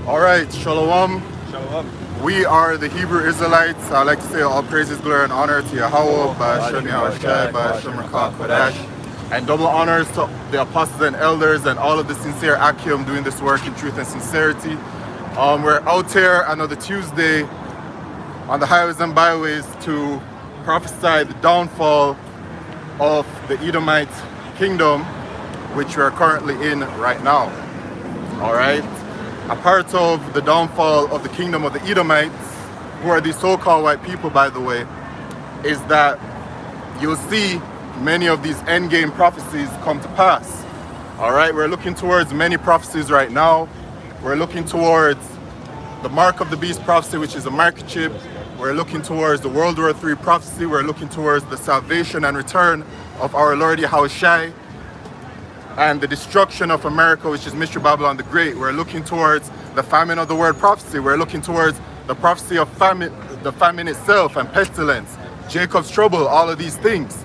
All right, Shalom. Shalom. We are the Hebrew Israelites. I like to say all praises, glory, and honor to Yahweh, Ba'ashem Yahushai, Ba'ashem Rakah Kodesh. And double honors to the apostles and elders and all of the sincere Akim doing this work in truth and sincerity. We're out here another Tuesday on the highways and byways to prophesy the downfall of the Edomite kingdom, which we are currently in right now. All right. A part of the downfall of the kingdom of the Edomites, who are these so-called white people, by the way, is that you'll see many of these endgame prophecies come to pass. All right, we're looking towards many prophecies right now. We're looking towards the mark of the beast prophecy, which is a microchip. We're looking towards the World War III prophecy. We're looking towards the salvation and return of our Lord Yahushai, and the destruction of America, which is Mystery Babylon the Great. We're looking towards the famine of the word prophecy. We're looking towards the prophecy of famine, the famine itself, and pestilence, Jacob's trouble, all of these things.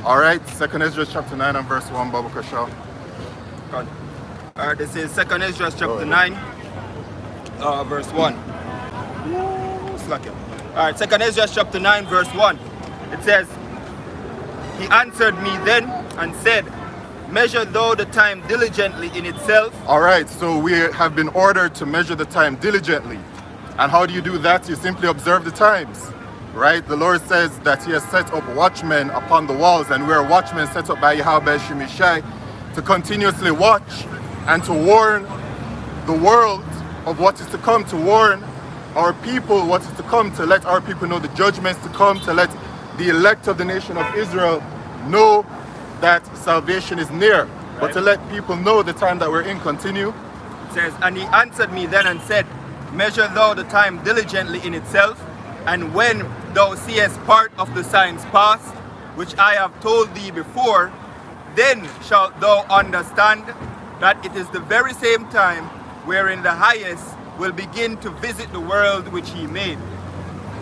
All right, 2nd Ezra chapter 9 and verse 1, Baba Kashaw. All right, this is 2nd Ezra chapter 9, verse 1. Slack it. All right, 2nd Ezra chapter 9, verse 1. It says, "He answered me then and said, Measure thou the time diligently in itself." All right, so we have been ordered to measure the time diligently. And how do you do that? You simply observe the times, right? The Lord says that he has set up watchmen upon the walls, and we are watchmen set up by Yahweh Shemishai to continuously watch and to warn the world of what is to come, to warn our people what is to come, to let our people know the judgments to come, to let the elect of the nation of Israel know that salvation is near, but to let people know the time that we're in. Continue. It says, "And he answered me then and said, Measure thou the time diligently in itself, and when thou seest part of the signs past, which I have told thee before, then shalt thou understand that it is the very same time wherein the highest will begin to visit the world which he made."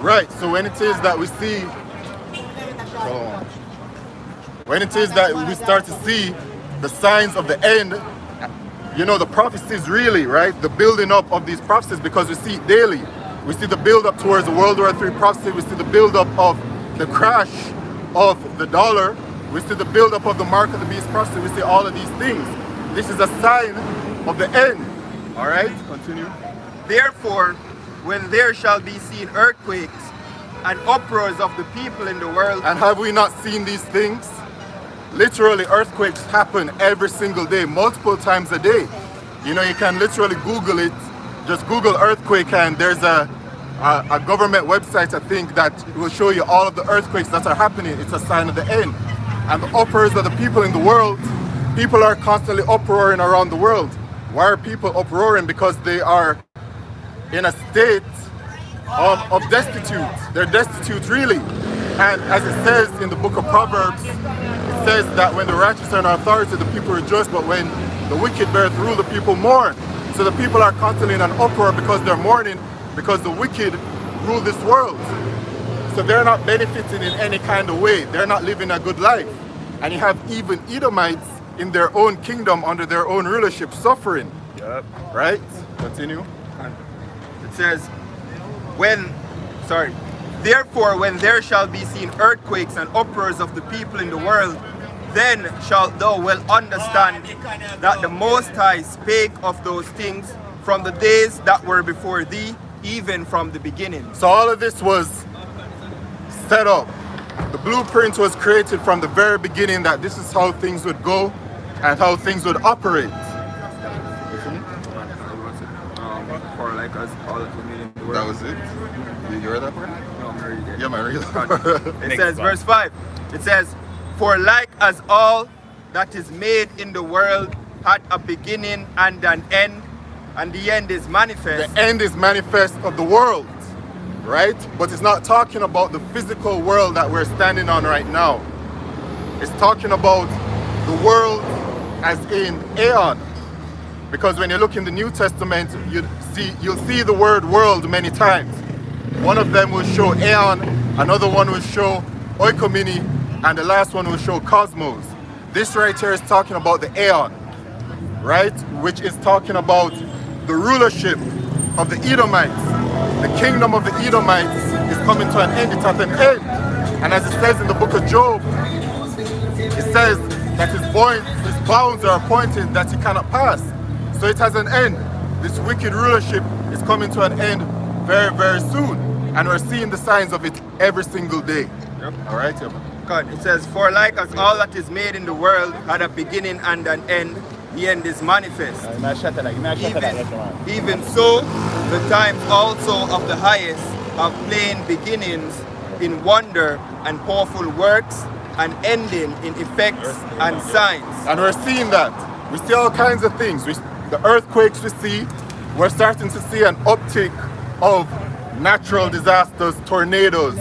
Right, so when it is that we see, when it is that we start to see the signs of the end, you know, the prophecies really, right? The building up of these prophecies, because we see it daily. We see the build up towards the World War III prophecy. We see the build up of the crash of the dollar. We see the build up of the mark of the beast prophecy. We see all of these things. This is a sign of the end. All right, continue. "Therefore, when there shall be seen earthquakes and uproars of the people in the world." And have we not seen these things? Literally, earthquakes happen every single day, multiple times a day. You know, you can literally Google it. Just Google earthquake, and there's a government website, I think, that will show you all of the earthquakes that are happening. It's a sign of the end. And the uproars of the people in the world, people are constantly uproaring around the world. Why are people uproaring? Because they are in a state of destitute. They're destitute, really. And as it says in the book of Proverbs, it says that when the righteous are in authority, the people rejoice, but when the wicked beareth rule, the people mourn. So the people are constantly in an uproar because they're mourning, because the wicked rule this world. So they're not benefiting in any kind of way. They're not living a good life. And you have even Edomites in their own kingdom, under their own rulership, suffering. Yep. Right? Continue. It says, "Therefore, when there shall be seen earthquakes and uproars of the people in the world, then shalt thou well understand that the Most High spake of those things from the days that were before thee, even from the beginning." So all of this was set up. The blueprint was created from the very beginning, that this is how things would go and how things would operate. For like us, all of the in the world. That was it? Did you hear that part? No, I'm already there. Yeah, man, read that. It says, verse 5, it says, "For like as all that is made in the world had a beginning and an end, and the end is manifest." The end is manifest of the world, right? But it's not talking about the physical world that we're standing on right now. It's talking about the world as in Aeon. Because when you look in the New Testament, you'll see the word world many times. One of them will show Aeon, another one will show Oikomini, and the last one will show Cosmos. This right here is talking about the Aeon, right? Which is talking about the rulership of the Edomites. The kingdom of the Edomites is coming to an end. It's at an end. And as it says in the book of Job, it says that his bounds are appointed that he cannot pass. So it has an end. This wicked rulership is coming to an end very, very soon. And we're seeing the signs of it every single day. Yep. All right? Yep. God, it says, for like as all that is made in the world had a beginning and an end, the end is manifest. Even so, the times also of the highest have plain beginnings in wonder and powerful works, and ending in effects and signs. And we're seeing that. We see all kinds of things. The earthquakes we see, we're starting to see an uptick of natural disasters, tornadoes,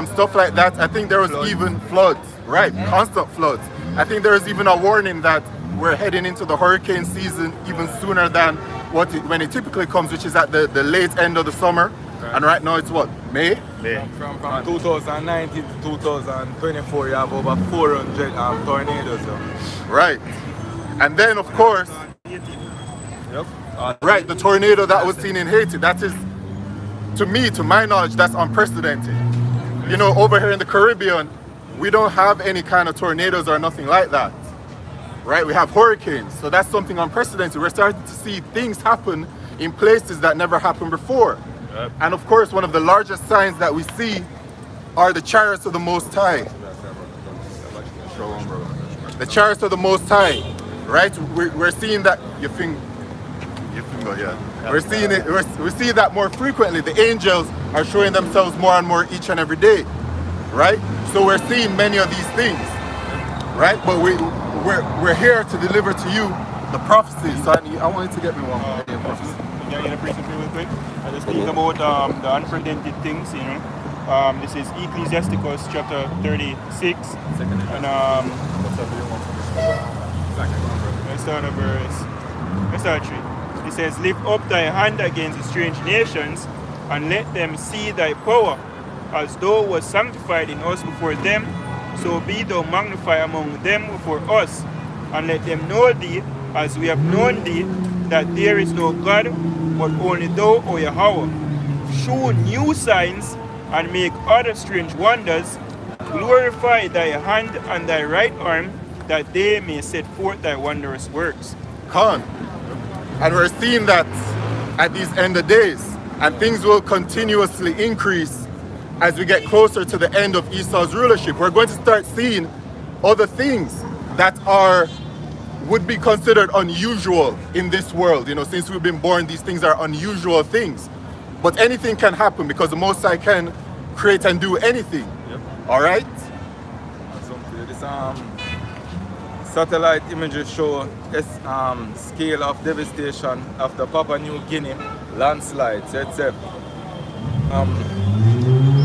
stuff like that. I think there was even floods, right? Constant floods. I think there is even a warning that we're heading into the hurricane season even sooner than when it typically comes, which is at the late end of the summer. Right. And right now it's what? May? From 2019 to 2024, you have over 400 tornadoes. Right. And then of course, right, the tornado that was seen in Haiti, that is, to me, to my knowledge, that's unprecedented. You know, over here in the Caribbean, we don't have any kind of tornadoes or nothing like that. Right? We have hurricanes, so that's something unprecedented. We're starting to see things happen in places that never happened before. Yep. And of course, one of the largest signs that we see are the chariots of the Most High. The chariots of the Most High, right? We're seeing that, we're seeing it. We're seeing that more frequently. The angels are showing themselves more and more each and every day, right? So we're seeing many of these things, right? But we're here to deliver to you the prophecies. So I wanted to get me one more prophecy. Can I get a briefing real quick? I just speak about the unprecedented things, you know. This is Ecclesiasticus chapter 36. And let's start 3. It says, lift up thy hand against the strange nations, and let them see thy power, as thou wast sanctified in us before them, so be thou magnified among them before us, and let them know thee, as we have known thee, that there is no God, but only thou, O Yahweh. Show new signs, and make other strange wonders. Glorify thy hand and thy right arm, that they may set forth thy wondrous works. Come. And we're seeing that at these end of days, and things will continuously increase as we get closer to the end of Esau's rulership. We're going to start seeing other things that would be considered unusual in this world. You know, since we've been born, these things are unusual things. But anything can happen because the Most High can create and do anything. Yep. All right? This satellite images show this scale of devastation after Papua New Guinea landslides. So it's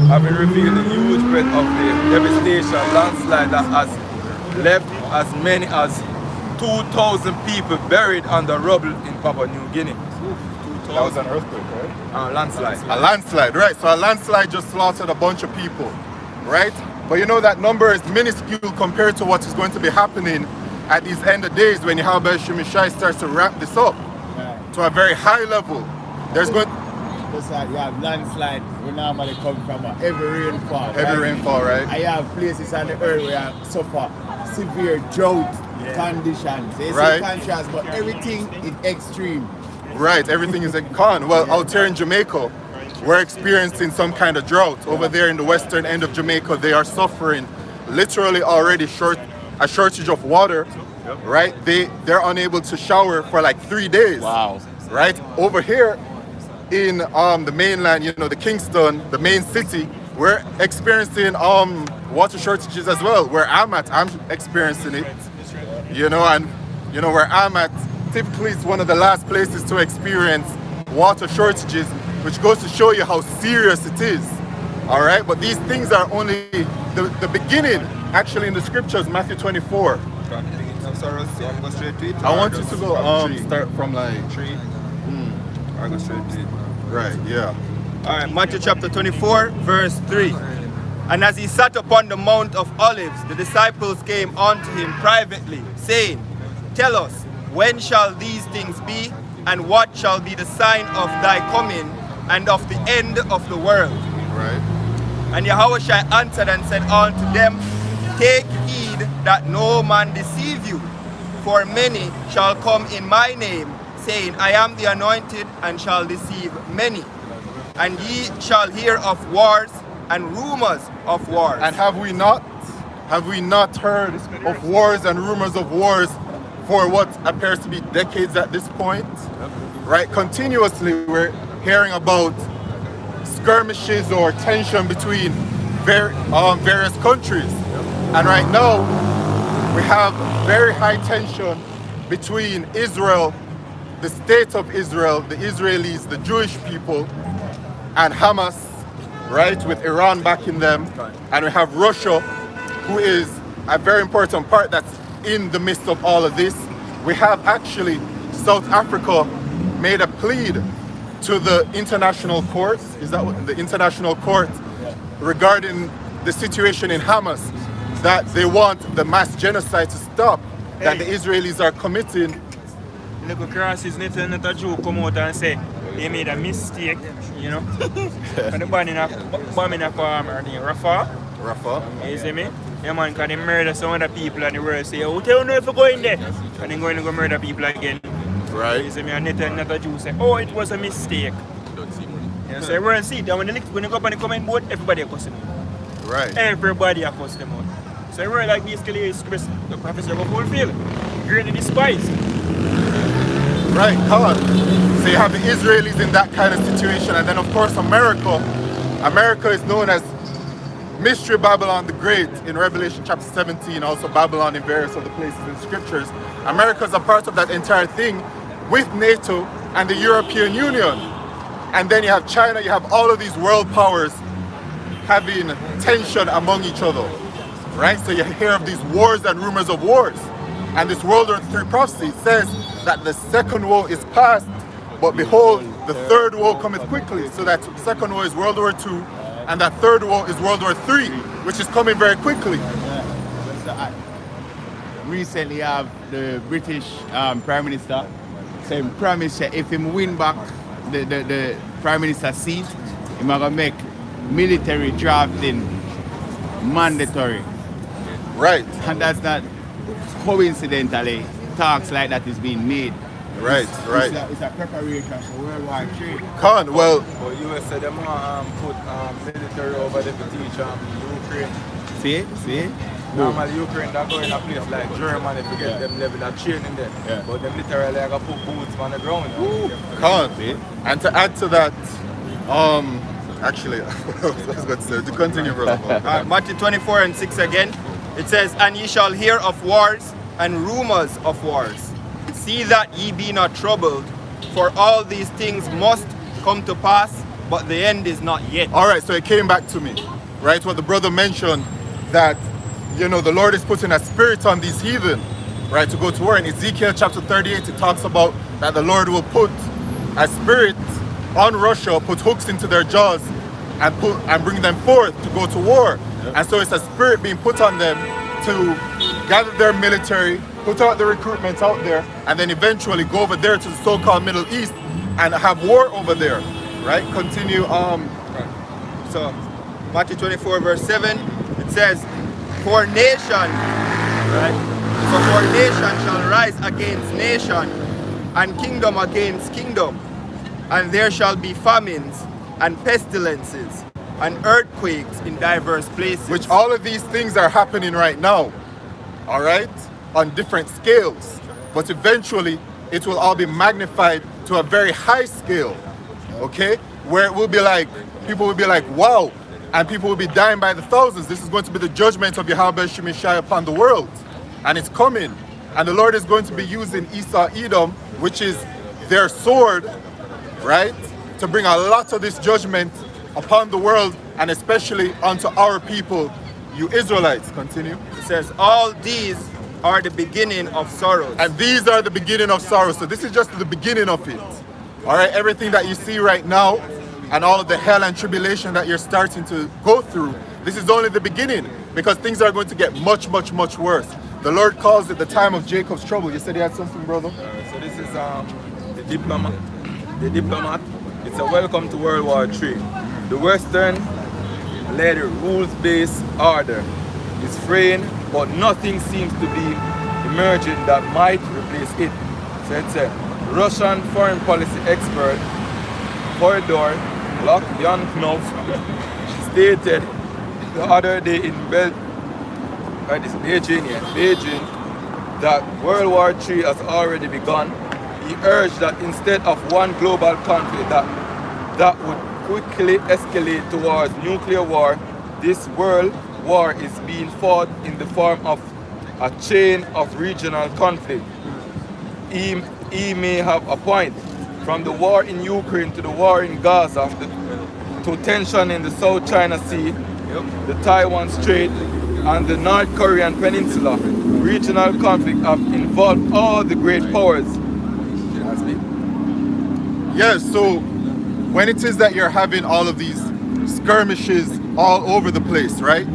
having revealed the huge breadth of the devastation landslide that has left as many as 2,000 people buried under rubble in Papua New Guinea. That was an earthquake, right? Landslide. A landslide, right. So a landslide just slaughtered a bunch of people, right? But you know that number is minuscule compared to what is going to be happening at these end of days when Yahweh Shemishai starts to wrap this up to a very high level. There's going just like you have landslide, we normally come from heavy rainfall. Heavy rainfall, right? I have places on the earth where I suffer severe drought conditions. It's a contrast, but everything is extreme. Right, everything is a con. Well, out here in Jamaica, we're experiencing some kind of drought. Over there in the western end of Jamaica, they are suffering literally already a shortage of water, right? They're unable to shower for like 3 days. Wow. Right? Over here in the mainland, you know, the Kingston, the main city, we're experiencing water shortages as well. Where I'm experiencing it. You know, and you know where I'm at, typically it's one of the last places to experience water shortages, which goes to show you how serious it is. All right, but these things are only the beginning. Actually, in the scriptures, Matthew 24. I want you to go start from like 3. I go straight to it. Right, yeah. All right, Matthew chapter 24, verse 3. And as he sat upon the Mount of Olives, the disciples came unto him privately, saying, Tell us, when shall these things be, and what shall be the sign of thy coming and of the end of the world? Right. And Yahushua answered and said unto them, Take heed that no man deceive you, for many shall come in my name, saying, I am the anointed, and shall deceive many. And ye shall hear of wars and rumors of wars. And have we not heard of wars and rumors of wars for what appears to be decades at this point? Right? Continuously we're hearing about skirmishes or tension between various countries. And right now we have very high tension between Israel, the state of Israel, the Israelis, the Jewish people, and Hamas, right, with Iran backing them. And we have Russia, who is a very important part that's in the midst of all of this. We have actually South Africa made a plea to the international court, is that what, the international court, regarding the situation in Hamas, that they want the mass genocide to stop, that the Israelis are committing. Little crosses, not a Jew come out and say they made a mistake, you know. And the bombing a farmer named Rafah. You see me? Yeah man, because they murder some other people and the world say, oh, tell you if you go in there. And then going to go murder people again. Right. You see me? And not a Jew say, oh, it was a mistake. You say, we're see it. And when you go up on the comment board, everybody cuss them out. Right. Everybody cuss them out. So we're like basically express the prophecy will fulfill. Greatly despised. Right, come on. So you have the Israelis in that kind of situation, and then of course America. America is known as Mystery Babylon the Great in Revelation chapter 17, also Babylon in various other places in scriptures. America is a part of that entire thing with NATO and the European Union. And then you have China, you have all of these world powers having tension among each other. Right? So you hear of these wars and rumors of wars. And this World War III prophecy says that the second woe is past, but behold, the third woe cometh quickly. So that second woe is World War II, and that third woe is World War III, which is coming very quickly. Recently have the British Prime Minister saying promise if him win back the Prime Minister seat, he's going to make military drafting mandatory. Right. And that's not coincidentally talks like that is being made. Right, right. It's a preparation for World War III. Con, well, But US said them put military over there to teach Ukraine. See? Normally Ukraine that go in a place like Germany to get them level of training there. Yeah. But them literally like put boots on the ground. con. And to add to that, actually, I was going to say, to continue, brother. Matthew 24:6 again. It says, And ye shall hear of wars and rumors of wars. See that ye be not troubled, for all these things must come to pass, but the end is not yet. All right, so it came back to me, right? What the brother mentioned, that, you know, the Lord is putting a spirit on these heathen, right, to go to war. In Ezekiel chapter 38, it talks about that the Lord will put a spirit on Russia, put hooks into their jaws, and bring them forth to go to war. And so it's a spirit being put on them to gather their military, put out the recruitment out there, and then eventually go over there to the so-called Middle East and have war over there, right? Continue. So, Matthew 24:7, it says, For nation, right? So for nation shall rise against nation, and kingdom against kingdom, and there shall be famines and pestilences and earthquakes in diverse places. Which all of these things are happening right now, all right, on different scales. But eventually, it will all be magnified to a very high scale, okay? Where it will be like, people will be like, wow, and people will be dying by the thousands. This is going to be the judgment of Yahweh Shemeshai upon the world. And it's coming. And the Lord is going to be using Esau Edom, which is their sword, right, to bring a lot of this judgment upon the world, and especially unto our people, you Israelites. Continue. It says, all these are the beginning of sorrows. And these are the beginning of sorrows. So this is just the beginning of it. All right, everything that you see right now and all of the hell and tribulation that you're starting to go through, this is only the beginning, because things are going to get much, much, much worse. The Lord calls it the time of Jacob's trouble. You said you had something, brother? So this is the diplomat, it's a welcome to World War III. The Western-led rules-based order is fraying, but nothing seems to be emerging that might replace it. So it's a Russian foreign policy expert, Fyodor Lokyanov, stated the other day in Beijing that World War III has already begun. He urged that instead of one global conflict that would quickly escalate towards nuclear war, this world war is being fought in the form of a chain of regional conflict. He may have a point. From the war in Ukraine to the war in Gaza, to tension in the South China Sea, the Taiwan Strait, and the North Korean Peninsula, regional conflict have involved all the great powers. Yes, so when it is that you're having all of these skirmishes all over the place, right?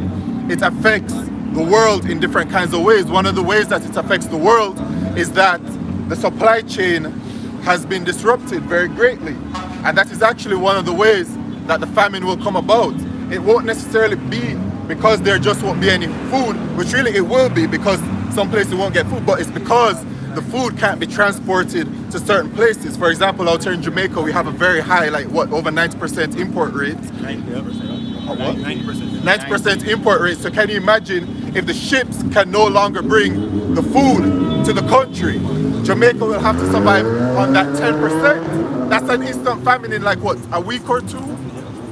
It affects the world in different kinds of ways. One of the ways that it affects the world is that the supply chain has been disrupted very greatly. And that is actually one of the ways that the famine will come about. It won't necessarily be because there just won't be any food, which really it will be because some places won't get food, but it's because the food can't be transported to certain places. For example, out here in Jamaica, we have a very high, like what, over 90% import rate. 90% import rate. So can you imagine if the ships can no longer bring the food to the country? Jamaica will have to survive on that 10%. That's an instant famine in like what, a week or two?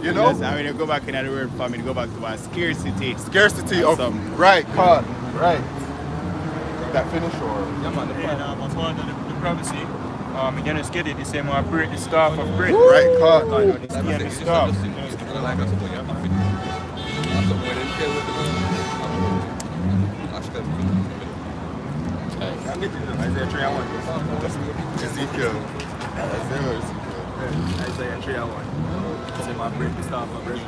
You know? Yes, I mean, you go back in the word famine, go back to a scarcity. Scarcity of, right, cod, right. That finish or? Yeah, man, as part of the prophecy, again, it's get it, the same I break the staff of bread. Right, cod. Yeah, the staff. Ezekiel. Isaiah 3:1. Say my break the staff of bread.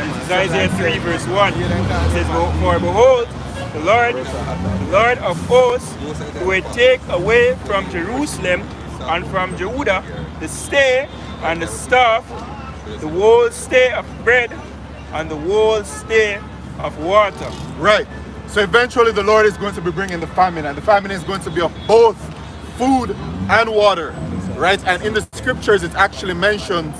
This is Isaiah 3 verse 1. It says, for behold, the Lord of hosts will take away from Jerusalem and from Judah the stay and the staff, the whole stay of bread and the whole stay of water. Right. So eventually the Lord is going to be bringing the famine, and the famine is going to be of both food and water. Right? And in the scriptures it actually mentions,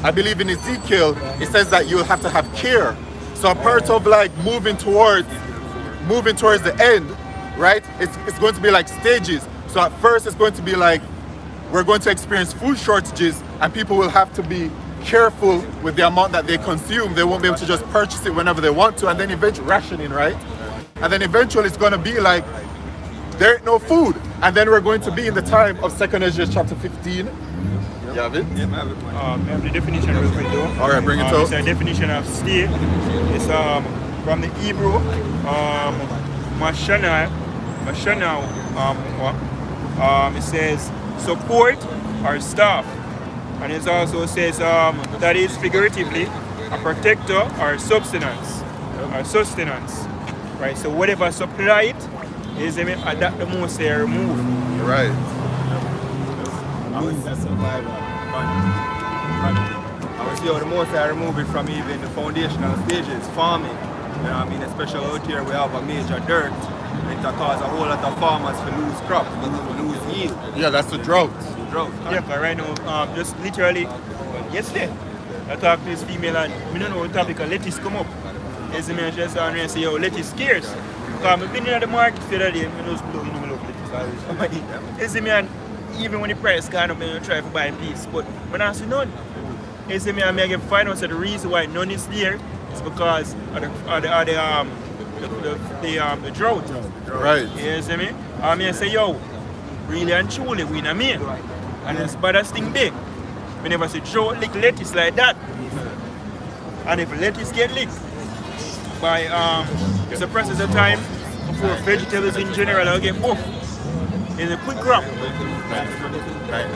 I believe in Ezekiel, it says that you'll have to have care. So a part of like moving towards the end, right? It's going to be like stages. So at first it's going to be like, we're going to experience food shortages and people will have to be careful with the amount that they consume. They won't be able to just purchase it whenever they want to, and then eventually rationing, right? And then eventually it's going to be like, there ain't no food. And then we're going to be in the time of 2 Ezra chapter 15. You have it? I have the definition real quick though. All right, bring it up. It's a definition of stay. It's from the Hebrew, mashana. It says support or staff, and it also says that is figuratively a protector or sustenance, right? So whatever supply it is, that the most they remove. Right. That's survival. I would see how the most I remove it from even the foundational stages, farming. You know what I mean? Especially out here we have a major dirt. It cause a whole lot of farmers to lose crops, to lose yield. Yeah, that's the drought. Yeah, but right now, just literally yesterday, I talked to this female and we don't know what topic of lettuce come up. As me, just and say, yo, lettuce scarce. Because I've been in the market the other day, I just blow in the middle of lettuce. As me, and even when the price gone up, I try to buy a piece. But when I see none, as me, I may find out that the reason why none is there is because of the drought. Right. You see me? I mean, I say, yo, really and truly, we in Maine. And it's baddest thing big. We never see drought lick lettuce like that. And if lettuce get licked by it's a process of time before vegetables in general will get buff. It's a quick crop.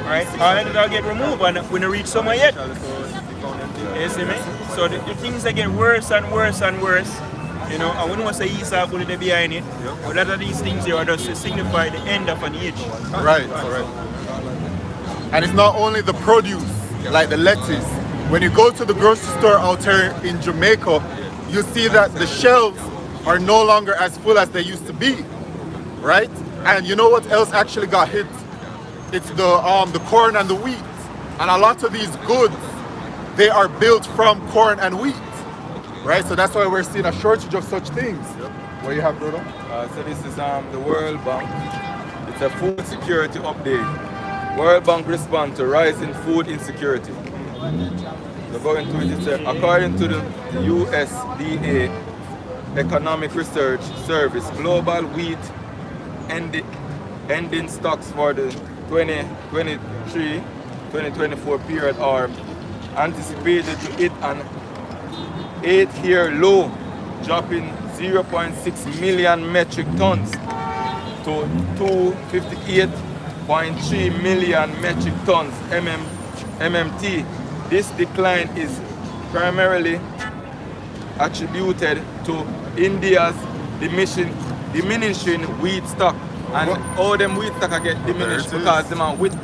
Right? And it'll get removed and we don't reach summer yet. You see me? So the things that get worse and worse and worse. You know, and we don't say Esau put it behind it. But a lot of these things here are just to signify the end of an age. Right. And it's not only the produce, like the lettuce. When you go to the grocery store out here in Jamaica, you see that the shelves are no longer as full as they used to be, right? And you know what else actually got hit? It's the corn and the wheat. And a lot of these goods, they are built from corn and wheat, right? So that's why we're seeing a shortage of such things. What you have, brother? So this is the World Bank. It's a food security update. World Bank responds to rising food insecurity. So going to it, it said, according to the USDA Economic Research Service, global wheat ending stocks for the 2023-2024 period are anticipated to hit an 8-year low, dropping 0.6 million metric tons to 258.3 million metric tons MMT. This decline is primarily attributed to India's diminishing wheat stock. And all them wheat stock get diminished because them are with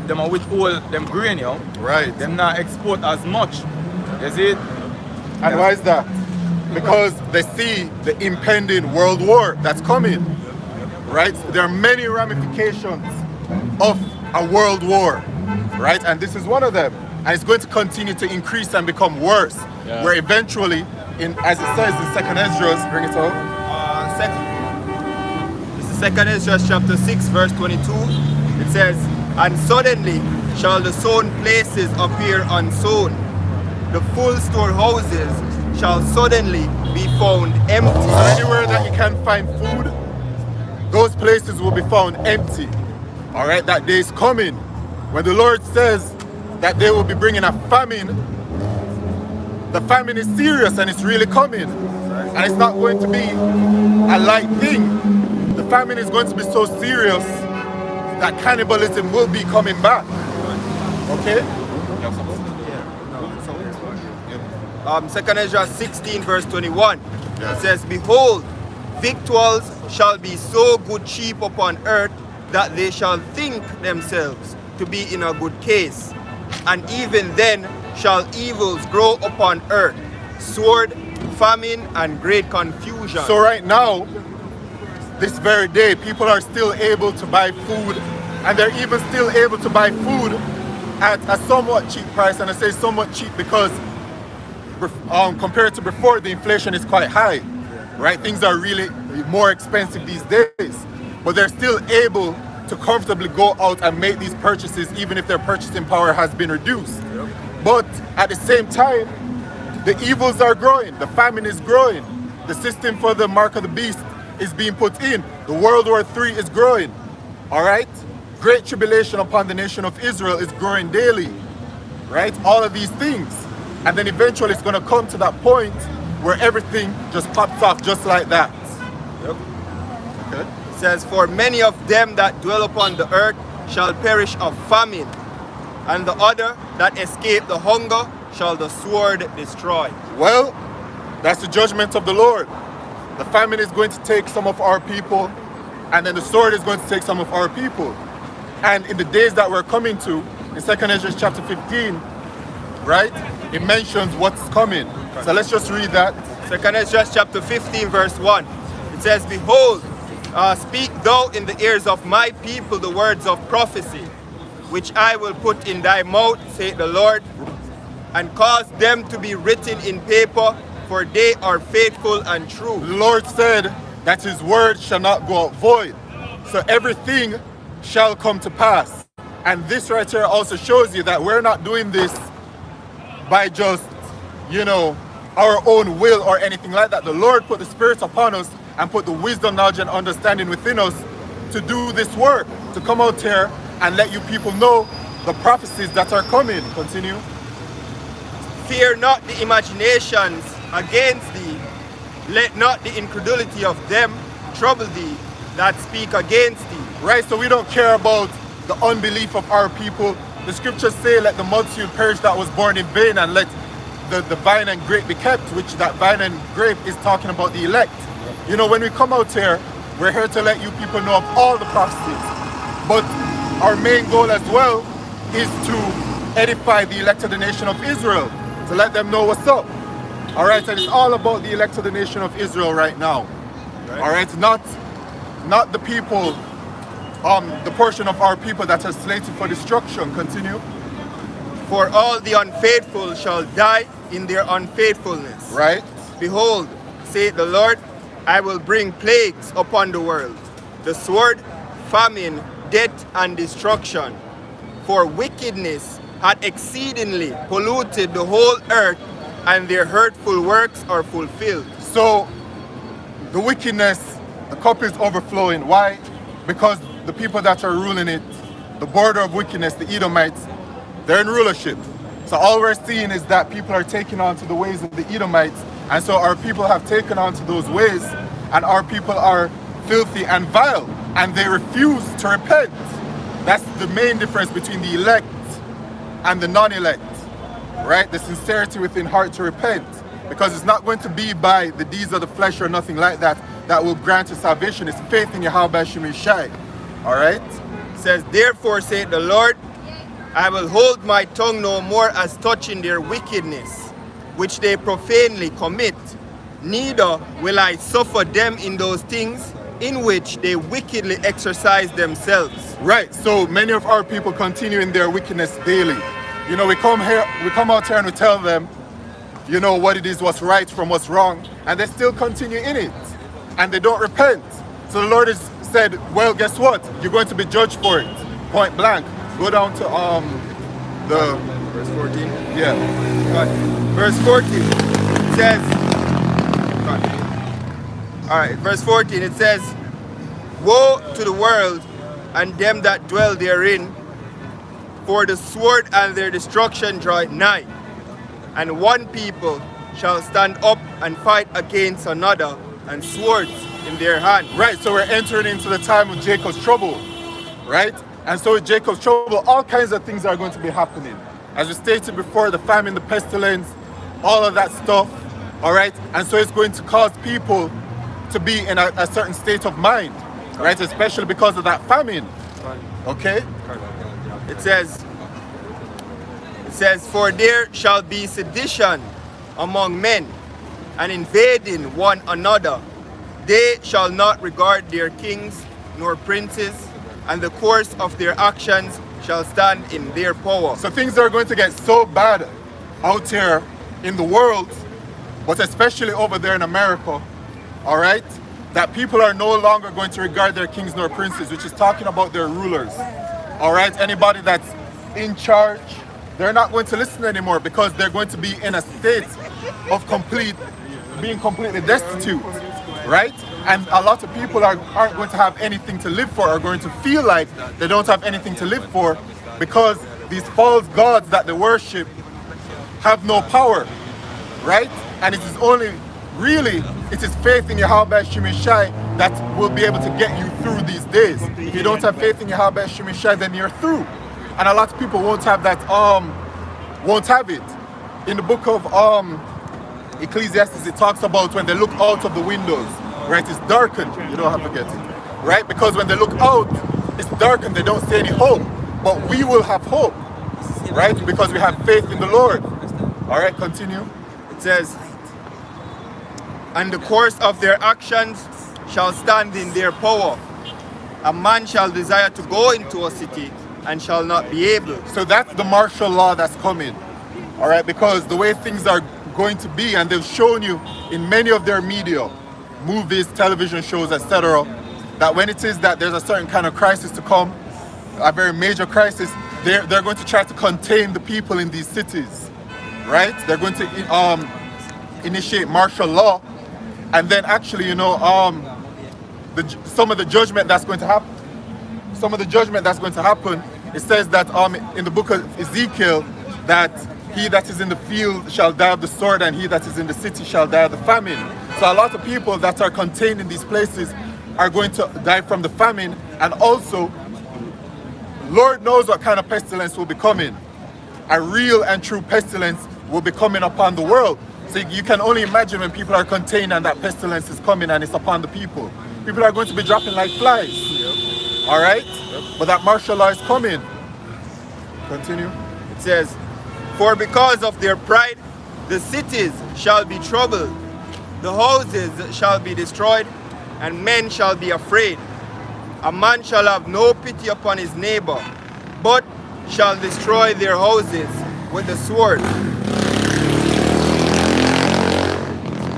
all them grain, yo. Right. Them not export as much. You see it? And why is that? Because they see the impending world war that's coming, right? There are many ramifications of a world war, right? And this is one of them. And it's going to continue to increase and become worse, where eventually, as it says in 2nd Esdras, bring it out. This is 2nd Esdras chapter 6 verse 22. It says, and suddenly shall the sown places appear unsown. The full storehouses shall suddenly be found empty. So anywhere that you can find food, those places will be found empty. All right, that day is coming when the Lord says that they will be bringing a famine. The famine is serious and it's really coming. And it's not going to be a light thing. The famine is going to be so serious that cannibalism will be coming back. Okay? 2nd Esdras 16 verse 21. It says, behold, victuals shall be so good cheap upon earth that they shall think themselves to be in a good case. And even then shall evils grow upon earth, sword, famine, and great confusion. So right now, this very day, people are still able to buy food, and they're even still able to buy food at a somewhat cheap price. And I say somewhat cheap because compared to before, the inflation is quite high, right? Things are really more expensive these days, but they're still able to comfortably go out and make these purchases even if their purchasing power has been reduced. But at the same time, the evils are growing, the famine is growing, the system for the mark of the beast is being put in, the World War III is growing, all right? Great tribulation upon the nation of Israel is growing daily, right? All of these things. And then eventually it's gonna come to that point where everything just pops off just like that. Okay. It says, for many of them that dwell upon the earth shall perish of famine, and the other that escape the hunger shall the sword destroy. Well, that's the judgment of the Lord. The famine is going to take some of our people, and then the sword is going to take some of our people. And in the days that we're coming to, in 2nd Esdras chapter 15, right, it mentions what's coming. So let's just read that. 2nd Esdras chapter 15 verse 1. It says, behold, speak thou in the ears of my people the words of prophecy, which I will put in thy mouth, saith the Lord, and cause them to be written in paper, for they are faithful and true. The Lord said that his word shall not go out void. So everything shall come to pass. And this right here also shows you that we're not doing this by just, our own will or anything like that. The Lord put the Spirit upon us and put the wisdom, knowledge, and understanding within us to do this work, to come out here and let you people know the prophecies that are coming. Continue. Fear not the imaginations against thee. Let not the incredulity of them trouble thee that speak against thee. Right, so we don't care about the unbelief of our people. The scriptures say, let the multitude perish that was born in vain, and let the vine and grape be kept, which that vine and grape is talking about the elect. you know, when we come out here, we're here to let you people know of all the prophecies. But our main goal as well is to edify the elect of the nation of Israel, to let them know what's up. All right, and it's all about the elect of the nation of Israel right now. Right. All right, not the people, the portion of our people that are slated for destruction. Continue. For all the unfaithful shall die in their unfaithfulness. Right. Behold, saith the Lord, I will bring plagues upon the world, the sword, famine, death, and destruction. For wickedness hath exceedingly polluted the whole earth, and their hurtful works are fulfilled. So, the wickedness, the cup is overflowing. Why? Because the people that are ruling it, the border of wickedness, the Edomites, they're in rulership. So all we're seeing is that people are taking on to the ways of the Edomites, and so our people have taken on to those ways, and our people are filthy and vile, and they refuse to repent. That's the main difference between the elect and the non-elect, right? The sincerity within heart to repent, because it's not going to be by the deeds of the flesh or nothing like that that will grant you salvation. It's faith in Yahweh Shemeshai. All right? It says, therefore saith the Lord, I will hold my tongue no more as touching their wickedness, which they profanely commit, neither will I suffer them in those things in which they wickedly exercise themselves. Right, so many of our people continue in their wickedness daily. You know, we come out here and we tell them, you know, what it is, what's right from what's wrong, and they still continue in it, and they don't repent. So the Lord has said, well, guess what? You're going to be judged for it, point blank. Go down to the verse 14. Yeah. Verse 14 it says, all right, verse 14 it says, woe to the world and them that dwell therein, for the sword and their destruction draweth nigh, and one people shall stand up and fight against another, and swords in their hand. Right, so we're entering into the time of Jacob's trouble, right? And so with Jacob's trouble, all kinds of things are going to be happening. As we stated before, the famine, the pestilence, all of that stuff, all right? And so it's going to cause people to be in a certain state of mind, right? Especially because of that famine, okay? It says, for there shall be sedition among men, and invading one another. They shall not regard their kings nor princes, and the course of their actions shall stand in their power. So things are going to get so bad out here in the world, but especially over there in America, all right, that people are no longer going to regard their kings nor princes, which is talking about their rulers, all right? Anybody that's in charge, they're not going to listen anymore, because they're going to be in a state of being completely destitute, right? And a lot of people aren't going to have anything to live for, are going to feel like they don't have anything to live for, because these false gods that they worship have no power, right? And it is only really, it is faith in Yahweh Shemeshai that will be able to get you through these days. If you don't have faith in Yahweh Shemeshai, then you're through. And a lot of people won't have that, won't have it. In the book of Ecclesiastes, it talks about when they look out of the windows, right, it's darkened. You don't have to get it, right? Because when they look out, it's darkened, they don't see any hope. But we will have hope, right? Because we have faith in the Lord. All right, continue. It says, and the course of their actions shall stand in their power. A man shall desire to go into a city and shall not be able. So that's the martial law that's coming, all right? Because the way things are going to be, and they've shown you in many of their media, movies, television shows, etc., that when it is that there's a certain kind of crisis to come, a very major crisis, they're going to try to contain the people in these cities, right? They're going to initiate martial law, and then actually, you know, some of the judgment that's going to happen. Some of the judgment that's going to happen. It says that in the book of Ezekiel that he that is in the field shall die of the sword, and he that is in the city shall die of the famine. So a lot of people that are contained in these places are going to die from the famine, and also, Lord knows what kind of pestilence will be coming. A real and true pestilence will be coming upon the world. So you can only imagine when people are contained and that pestilence is coming and it's upon the people. People are going to be dropping like flies. All right? But that martial law is coming. Continue. It says, for because of their pride, the cities shall be troubled, the houses shall be destroyed, and men shall be afraid. A man shall have no pity upon his neighbor, but shall destroy their houses with the sword.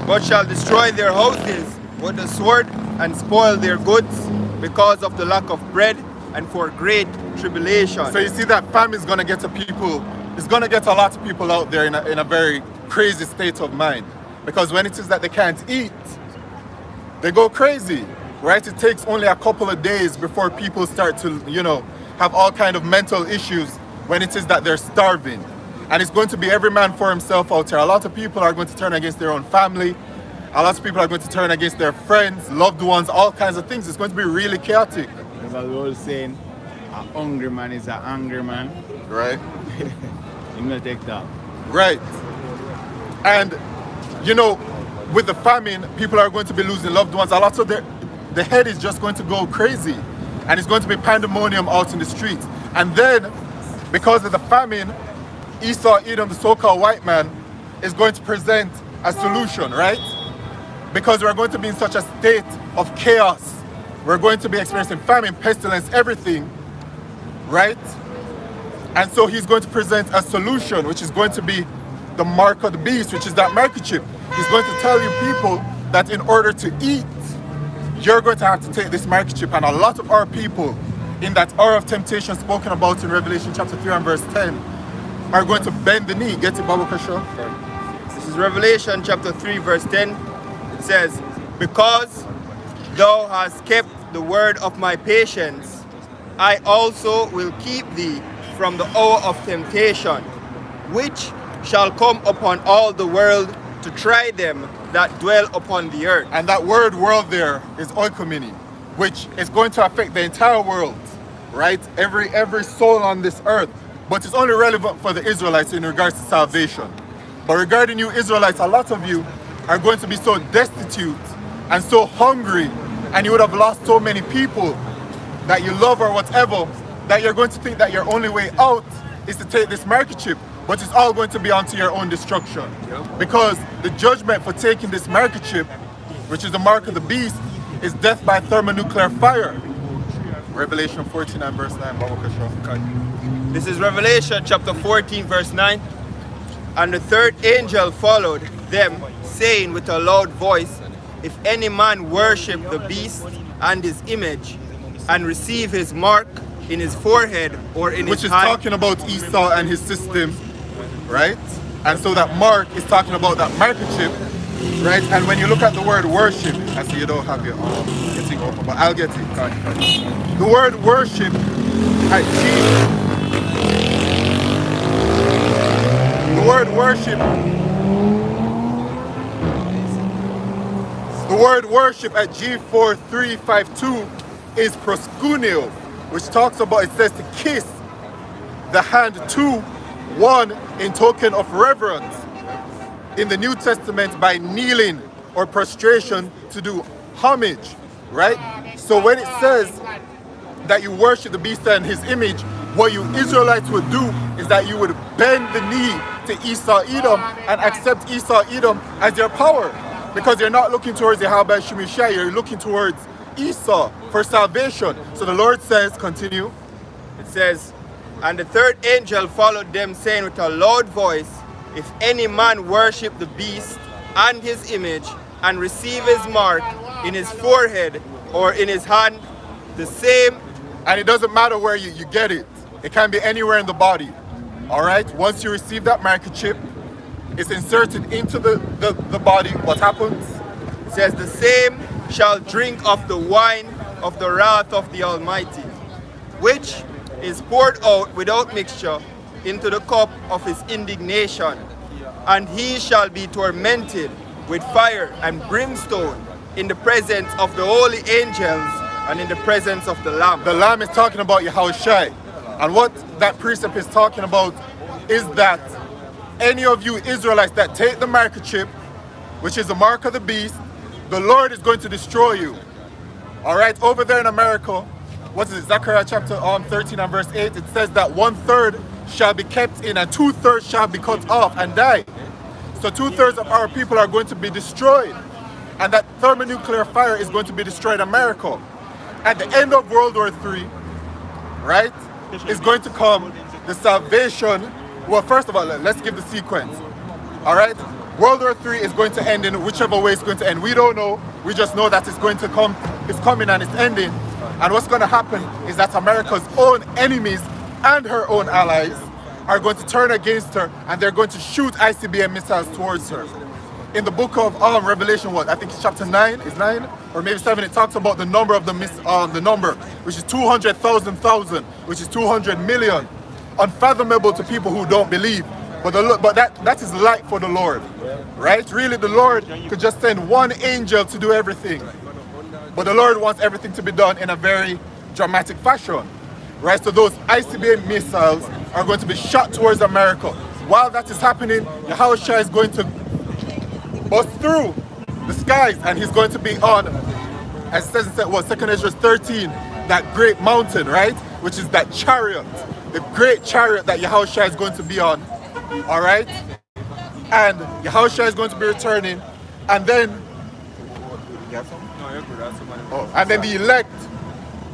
But shall destroy their houses with the sword and spoil their goods because of the lack of bread and for great tribulation. So you see that famine is going to get to people. It's going to get a lot of people out there in a very crazy state of mind. Because when it is that they can't eat, they go crazy, right? It takes only a couple of days before people start to, you know, have all kind of mental issues when it is that they're starving. And it's going to be every man for himself out there. A lot of people are going to turn against their own family. A lot of people are going to turn against their friends, loved ones, all kinds of things. It's going to be really chaotic. There's a old saying, a hungry man is an angry man. Right? You know, take that. Right. And, you know, with the famine, people are going to be losing loved ones. A lot of the head is just going to go crazy. And it's going to be pandemonium out in the streets. And then, because of the famine, Esau, Edom, the so-called white man, is going to present a solution, right? Because we're going to be in such a state of chaos. We're going to be experiencing famine, pestilence, everything, right? And so he's going to present a solution, which is going to be the mark of the beast, which is that microchip. He's going to tell you people that in order to eat, you're going to have to take this microchip. And a lot of our people in that hour of temptation spoken about in Revelation chapter 3 and verse 10 are going to bend the knee. Get it, Babu Kasha? This is Revelation chapter 3 verse 10. It says, because thou hast kept the word of my patience, I also will keep thee from the hour of temptation, which shall come upon all the world to try them that dwell upon the earth. And that word world there is oikoumene, which is going to affect the entire world, right? Every soul on this earth. But it's only relevant for the Israelites in regards to salvation. But regarding you Israelites, a lot of you are going to be so destitute and so hungry, and you would have lost so many people that you love or whatever, that you're going to think that your only way out is to take this microchip. But it's all going to be onto your own destruction. Because the judgment for taking this microchip, which is the mark of the beast, is death by thermonuclear fire. Revelation 14 and verse 9. Babu Kasha. This is Revelation chapter 14 verse 9. And the third angel followed them, saying with a loud voice, if any man worship the beast and his image, and receive his mark in his forehead or in which his is hand. talking about Esau and his system, right? And so that mark is talking about that microchip, right? And when you look at the word worship, I see you don't have your getting open, but I'll get it. The word worship at the word worship at G4352 is proskuneo, which talks about, it says to kiss the hand to one in token of reverence. In the New Testament, by kneeling or prostration to do homage, right? So when it says that you worship the beast and his image, what you Israelites would do is that you would bend the knee to Esau Edom and accept Esau Edom as your power. Because you're not looking towards Yahweh Shemishai, you're looking towards Esau for salvation. So the Lord says, continue. It says, and the third angel followed them, saying with a loud voice, if any man worship the beast and his image, and receive his mark in his forehead or in his hand, the same. And it doesn't matter where you get it. It can be anywhere in the body. All right? Once you receive that microchip, it's inserted into the body. What happens? It says, the same shall drink of the wine of the wrath of the Almighty, which is poured out without mixture into the cup of his indignation. And he shall be tormented with fire and brimstone in the presence of the holy angels and in the presence of the Lamb. The Lamb is talking about Yahushai. And what that precept is talking about is that any of you Israelites that take the microchip, which is the mark of the beast, the Lord is going to destroy you. All right, over there in America, what is it, Zechariah chapter 13 and verse 8, it says that 1/3 shall be kept in and 2/3 shall be cut off and die. So 2/3 of our people are going to be destroyed. And that thermonuclear fire is going to be destroyed in America. At the end of World War III, right, is going to come the salvation. Well, first of all, let's give the sequence. All right, World War III is going to end in whichever way it's going to end. We don't know. We just know that it's going to come. It's coming and it's ending. And what's going to happen is that America's own enemies and her own allies are going to turn against her, and they're going to shoot ICBM missiles towards her. In the book of Revelation, I think it's chapter 9, is 9 or maybe 7, it talks about the number of the number, which is 200,000, which is 200 million. Unfathomable to people who don't believe. But that is light for the Lord, right? Really, the Lord could just send one angel to do everything. But the Lord wants everything to be done in a very dramatic fashion, right? So those ICBM missiles are going to be shot towards America. While that is happening, Yahushua is going to bust through the skies, and he's going to be on, as it says in 2 Ezra 13, that great mountain, right? Which is that chariot, the great chariot that Yahushua is going to be on, all right? And Yahushua is going to be returning, and then, and then the elect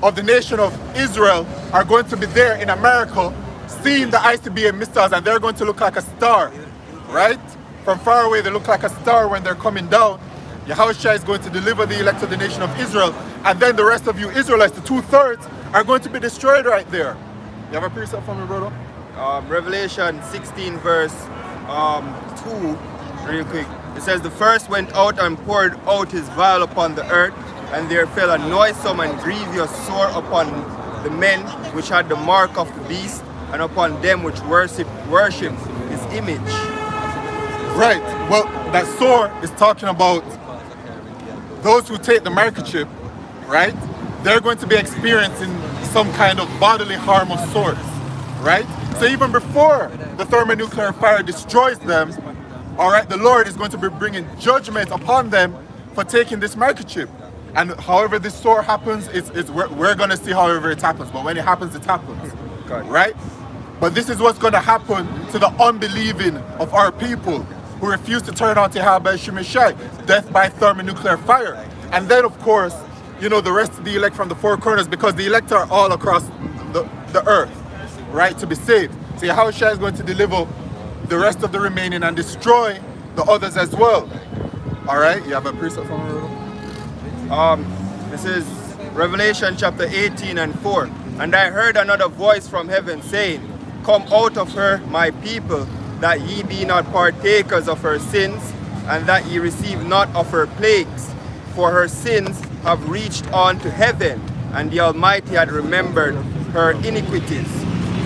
of the nation of Israel are going to be there in America, seeing the ICBM missiles, and they're going to look like a star, right? From far away, they look like a star when they're coming down. Yahushua is going to deliver the elect of the nation of Israel, and then the rest of you Israelites, the 2/3, are going to be destroyed right there. You have a precept for me, brother? Revelation 16 verse 2, real quick. It says, the first went out and poured out his vial upon the earth, and there fell a noisome and grievous sore upon the men which had the mark of the beast, and upon them which worship his image. Right. Well, that sore is talking about those who take the microchip, right? They're going to be experiencing some kind of bodily harm of sorts, right? So even before the thermonuclear fire destroys them, all right, the Lord is going to be bringing judgment upon them for taking this microchip. And however this sore happens, we're going to see however it happens. But when it happens, it happens, right? But this is what's going to happen to the unbelieving of our people who refuse to turn on to Yahweh Shemeshai, death by thermonuclear fire. And then, of course, you know, the rest of the elect from the four corners, because the elect are all across the earth, right, to be saved. So Yahushua is going to deliver the rest of the remaining and destroy the others as well. All right, you have a precept from This is Revelation chapter 18 and 4. And I heard another voice from heaven saying, come out of her, my people, that ye be not partakers of her sins, and that ye receive not of her plagues. For her sins have reached on to heaven, and the Almighty had remembered her iniquities.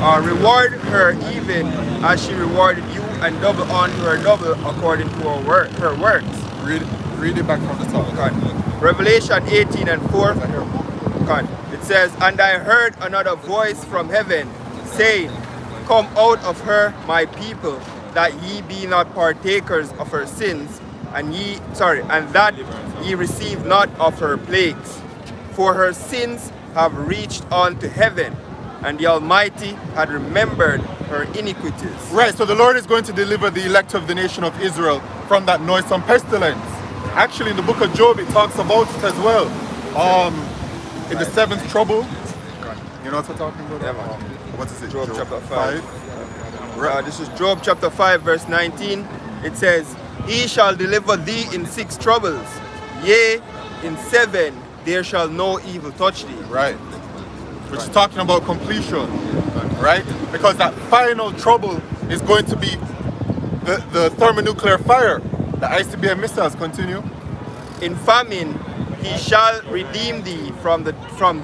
Reward her even as she rewarded you, and double unto her double according to her works. Read it back from the top. God. Revelation 18 and 4. God. It says, and I heard another voice from heaven saying, come out of her, my people, that ye be not partakers of her sins, and that ye receive not of her plagues. For her sins have reached unto heaven, and the Almighty had remembered her iniquities. Right, so the Lord is going to deliver the elect of the nation of Israel from that noisome pestilence. Actually, in the book of Job, it talks about it as well. In the seventh trouble, you know what I'm talking about? Yeah, man. What is it? Job chapter 5. This is Job chapter 5 verse 19. It says, he shall deliver thee in 6 troubles, yea, in 7 there shall no evil touch thee. Right. Which is talking about completion, right? Because that final trouble is going to be the thermonuclear fire, the ICBM missiles. Continue. In famine he shall redeem thee from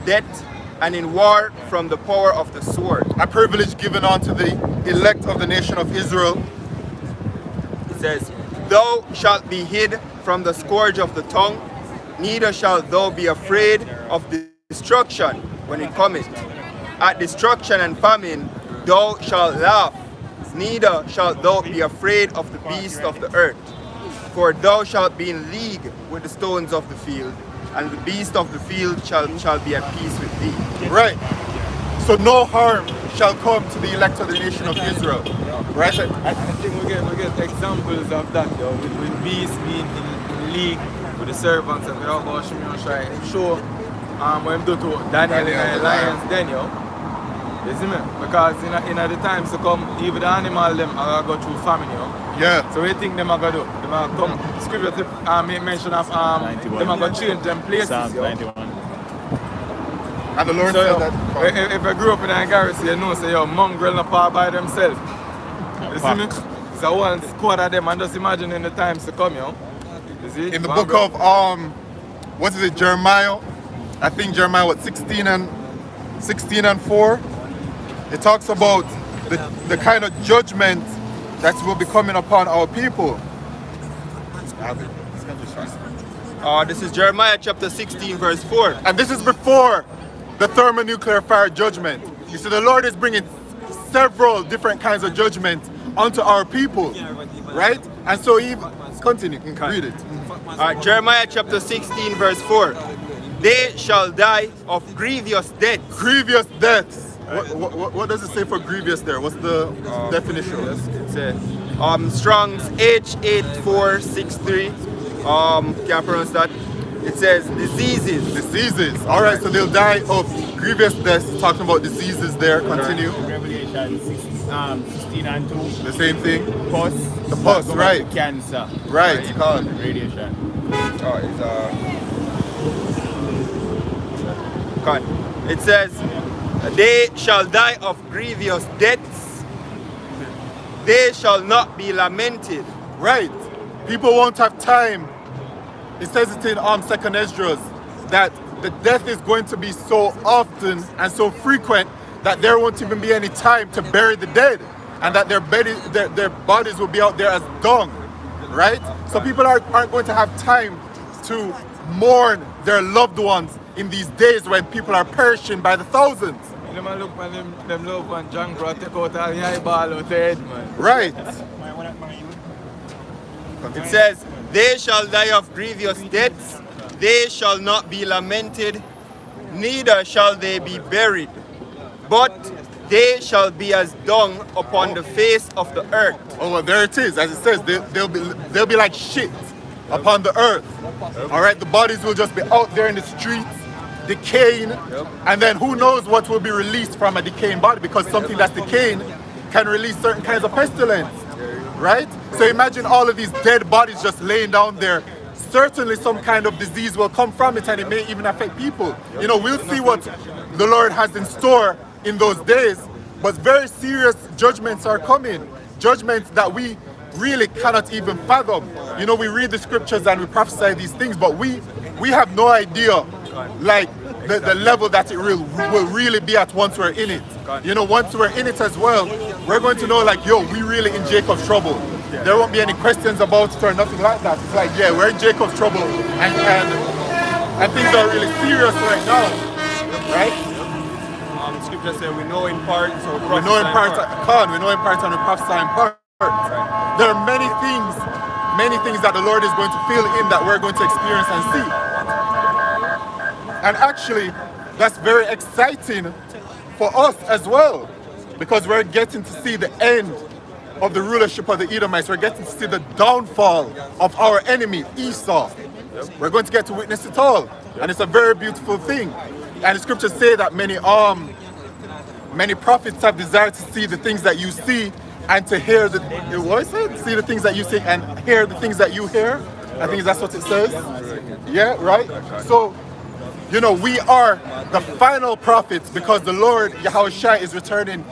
death, and in war from the power of the sword. A privilege given unto the elect of the nation of Israel. It says, thou shalt be hid from the scourge of the tongue, neither shalt thou be afraid of destruction when it cometh. At destruction and famine thou shalt laugh, neither shalt thou be afraid of the beast of the earth, for thou shalt be in league with the stones of the field, and the beast of the field shall be at peace with thee. Right. So no harm shall come to the elect of the nation of Israel. Right? I think we get examples of that, yo, with beasts being in league with the servants and without about Shimon Shai. Sure, when do to Daniel in the lions then, yo. You see me? Because in the times to come, even the animal them are going to go through famine, yo. Yeah. So what do you think them are going to do? Them are come, scripture make mention of them are going to change them places, yo. 91. And the Lord So, said that. if I grew up in a garrison, you know, say, yo, mongrel not part by themselves. You see me? So one squad of them and just imagine in the times to come, yo. You see? In the book of what is it, Jeremiah? I think Jeremiah 16 and 4. It talks about the kind of judgment that will be coming upon our people. This is Jeremiah chapter 16 verse 4. And this is before the thermonuclear fire judgment. You see, the Lord is bringing several different kinds of judgment onto our people, right? And so continue, read it. Jeremiah chapter 16 verse 4. They shall die of grievous death. Grievous deaths. What does it say for grievous there? What's the definition? It's Strong's H8463. Can't pronounce that. It says diseases. Diseases. All right, so they'll die of grievous deaths. Talking about diseases there. Continue. Revelation 16 and 2. The same thing. Pus. The pus, right? Cancer. Right. Radiation. It says, they shall die of grievous deaths. They shall not be lamented. Right. People won't have time. It says it in 2nd Esdras that the death is going to be so often and so frequent that there won't even be any time to bury the dead, and that their bodies will be out there as dung, right? So people aren't going to have time to mourn their loved ones in these days when people are perishing by the thousands. Look when them love and John brought take out all the eyeball out the head, man. Right. It says, they shall die of grievous deaths, they shall not be lamented, neither shall they be buried, but they shall be as dung upon the face of the earth. Oh, well, there it is. As it says, they'll be like shit upon the earth. All right, the bodies will just be out there in the streets, decaying, and then who knows what will be released from a decaying body, because something that's decaying can release certain kinds of pestilence, right? So imagine all of these dead bodies just laying down there. Certainly some kind of disease will come from it, and it may even affect people. You know, we'll see what the Lord has in store in those days, but very serious judgments are coming. Judgments that we really cannot even fathom. You know, we read the scriptures and we prophesy these things, but we have no idea, like, the level that it will really be at once we're in it. You know, once we're in it as well, we're going to know, like, yo, we really in Jacob's trouble. There won't be any questions about it or nothing like that. It's like, yeah, we're in Jacob's trouble, and things are really serious right now, right? Scripture says we know in part, so we know in part, we know in part and we prophesy in part. There are many things that the Lord is going to fill in that we're going to experience and see. And actually, that's very exciting for us as well, because we're getting to see the end of the rulership of the Edomites. We're getting to see the downfall of our enemy, Esau. We're going to get to witness it all. And it's a very beautiful thing. And the scriptures say that many prophets have desired to see the things that you see and to hear the, what is it? See the things that you see and hear the things that you hear. I think that's what it says. Yeah, right? So, you know, we are the final prophets because the Lord, Yahushua, is returning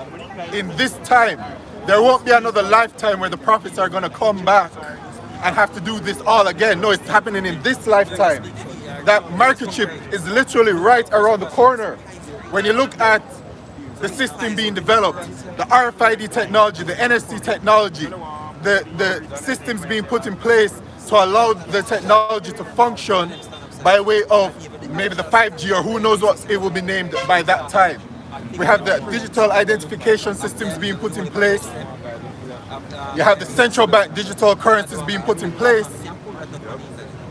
in this time. There won't be another lifetime where the prophets are going to come back and have to do this all again. No, it's happening in this lifetime. That microchip is literally right around the corner. When you look at the system being developed, the RFID technology, the NFC technology, the systems being put in place to allow the technology to function by way of maybe the 5G or who knows what it will be named by that time. We have the digital identification systems being put in place. You have the central bank digital currencies being put in place.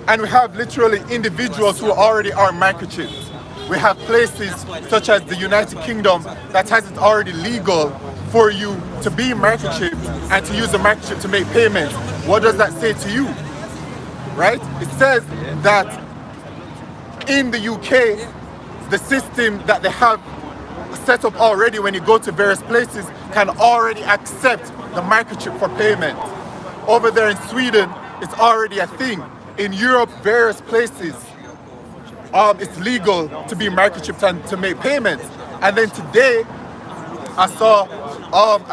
And we have literally individuals who already are microchipped. We have places such as the United Kingdom that has it already legal for you to be microchipped and to use the microchip to make payments. What does that say to you? Right? It says that in the UK, the system that they have set up already when you go to various places can already accept the microchip for payment. Over there in Sweden, it's already a thing. In Europe, various places, it's legal to be microchipped and to make payments. And then today, I saw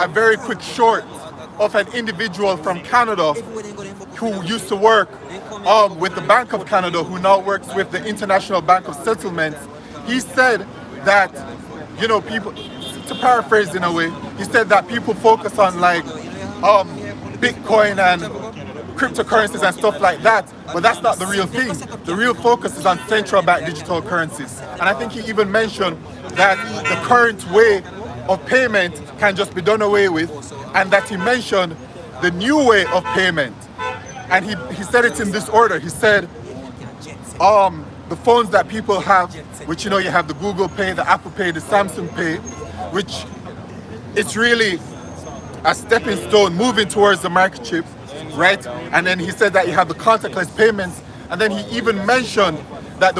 a very quick short of an individual from Canada who used to work with the Bank of Canada, who now works with the International Bank of Settlements. He said that, you know, people, to paraphrase in a way, he said that people focus on like Bitcoin and cryptocurrencies and stuff like that, but that's not the real thing. The real focus is on central bank digital currencies. And I think he even mentioned that the current way of payment can just be done away with, and that he mentioned the new way of payment. And he said it in this order. He said the phones that people have, which, you know, you have the Google Pay, the Apple Pay, the Samsung Pay, which it's really a stepping stone moving towards the microchip, right? And then he said that you have the contactless payments, and then he even mentioned that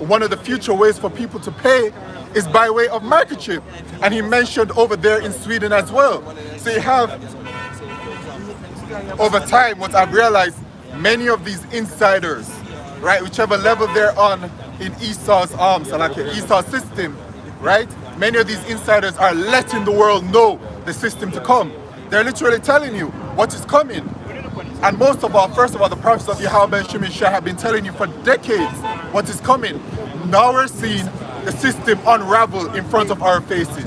one of the future ways for people to pay is by way of microchip. And he mentioned over there in Sweden as well. So you have, over time, what I've realized, many of these insiders, right, whichever level they're on in Esau's Esau system, right? Many of these insiders are letting the world know the system to come. They're literally telling you what is coming. And most of all, first of all, the prophets of Yahweh and Shemini Shah have been telling you for decades what is coming. Now we're seeing the system unravel in front of our faces.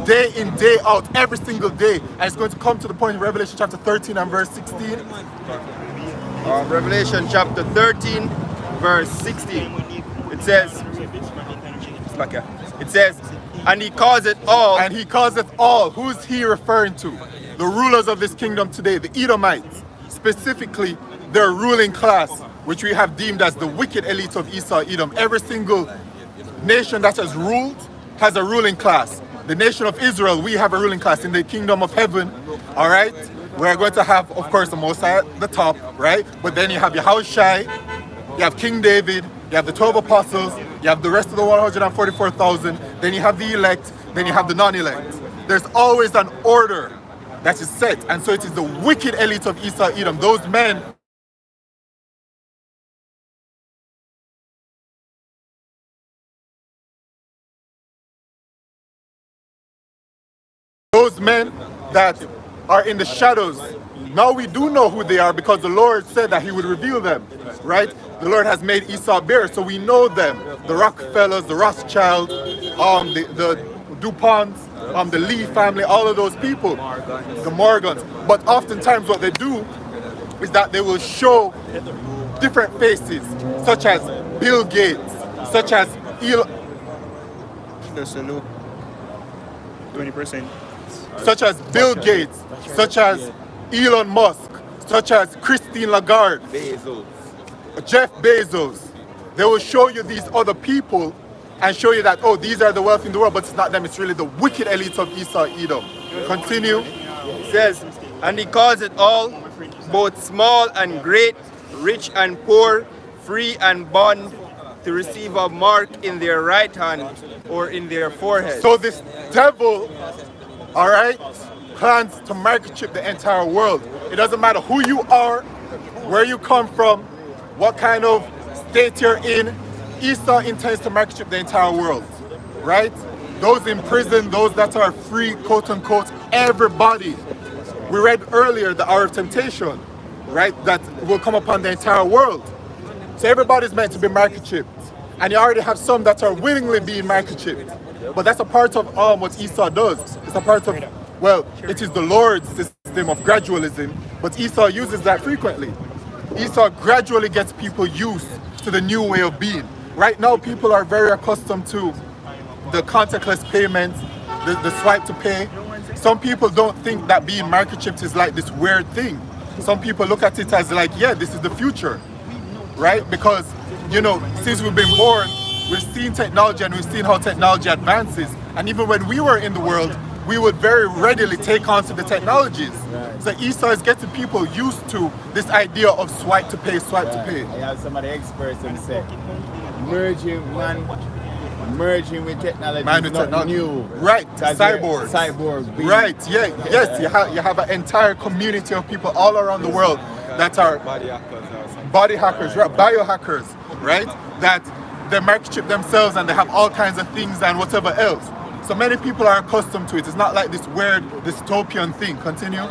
Day in, day out, every single day. And it's going to come to the point in Revelation chapter 13 and verse 16. Revelation chapter 13, verse 16. It says, and he calls it all. And he calls it all. Who's he referring to? The rulers of this kingdom today, the Edomites. Specifically, their ruling class, which we have deemed as the wicked elite of Esau, Edom. Every single nation that has ruled has a ruling class. The nation of Israel, we have a ruling class in the kingdom of heaven, all right? We're going to have, of course, the Mosiah at the top, right? But then you have Yahushai, you have King David, you have the 12 apostles, you have the rest of the 144,000, then you have the elect, then you have the non-elect. There's always an order that is set, and so it is the wicked elite of Esau, Edom, those men that are in the shadows. Now we do know who they are because the Lord said that he would reveal them, right? The Lord has made Esau bare, so we know them. The Rockefellers, the Rothschild, the DuPonts, the Lee family, all of those people, the Morgans. But oftentimes what they do is that they will show different faces, such as Bill Gates, such as Elon, 20%. such as Bill Gates, such as Elon Musk, such as Christine Lagarde, Jeff Bezos. They will show you these other people and show you that, oh, these are the wealthy in the world, but it's not them, it's really the wicked elites of Esau, Edom. Continue. It says, and he calls it all, both small and great, rich and poor, free and bond, to receive a mark in their right hand or in their forehead. So this devil, all right, plans to microchip the entire world. It doesn't matter who you are, where you come from, what kind of state you're in. Esau intends to microchip the entire world, right? Those in prison, those that are free, quote unquote, everybody. We read earlier the hour of temptation, right? That will come upon the entire world. So everybody's meant to be microchipped. And you already have some that are willingly being microchipped. But that's a part of what Esau does. It's a part of, well, it is the Lord's system of gradualism, but Esau uses that frequently. Esau gradually gets people used to the new way of being. Right now, people are very accustomed to the contactless payments, the swipe to pay. some people don't think that being microchipped is like this weird thing. Some people look at it as like, yeah, this is the future, right? Because, you know, since we've been born, we've seen technology and we've seen how technology advances. And even when we were in the world, we would very readily take on to the technologies. Right. So Esau is getting people used to this idea of swipe to pay, swipe to pay. I have some of the experts who say, merging with technology is not new. Right, cyborgs. Right, yeah, yes, you have an entire community of people all around the world that are body hackers, right, biohackers, right, that they microchip themselves and they have all kinds of things and whatever else. So many people are accustomed to it. It's not like this weird dystopian thing. Continue.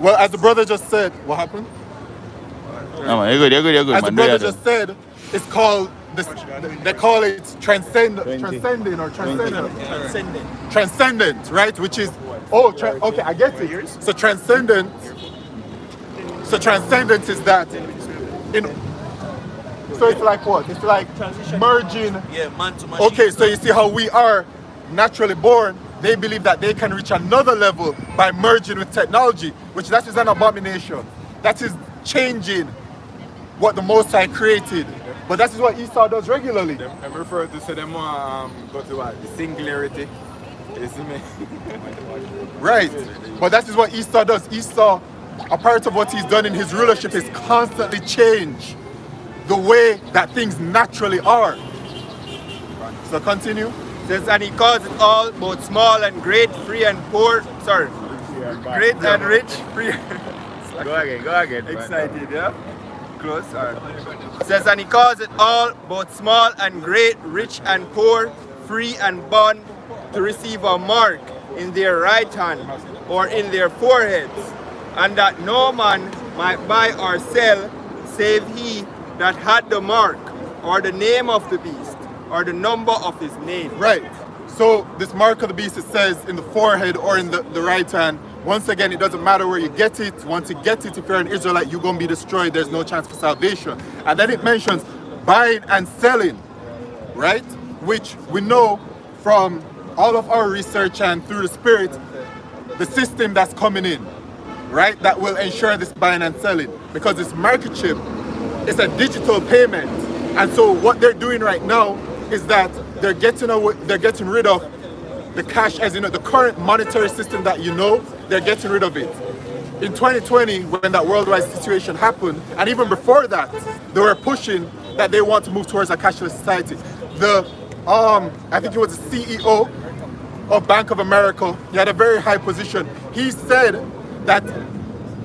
Well, as the brother just said, what happened? No, you're good, as the brother just said, it's called this. They call it transcendent, right? Which is okay, I get it. So transcendent is that so it's like what? It's like merging. Yeah, man to machine. Okay, so you see how we are naturally born. They believe that they can reach another level by merging with technology, which that is an abomination. That is changing what the Most High created. But that is what Esau does regularly. I'm referring to say them go to what? The singularity. You see me? Right. But that is what Esau does. Esau, a part of what he's done in his rulership is constantly change the way that things naturally are. So continue. Says, and he calls it all, both small and great, free and poor. Sorry, great and rich, free. Go again. Excited, yeah? Close. All right. Says, and he calls it all, both small and great, rich and poor, free and bond, to receive a mark in their right hand or in their foreheads, and that no man might buy or sell save he that had the mark or the name of the beast or the number of his name. Right. So this mark of the beast, it says in the forehead or in the right hand. Once again, it doesn't matter where you get it. Once you get it, if you're an Israelite, you're going to be destroyed. There's no chance for salvation. And then it mentions buying and selling, right? Which we know from all of our research and through the Spirit, the system that's coming in, right? That will ensure this buying and selling. Because this microchip is a digital payment. And so what they're doing right now is that they're getting rid of the cash, as you know, the current monetary system that you know, they're getting rid of it. In 2020, when that worldwide situation happened, and even before that, they were pushing that they want to move towards a cashless society. I think it was the CEO of Bank of America, he had a very high position. He said that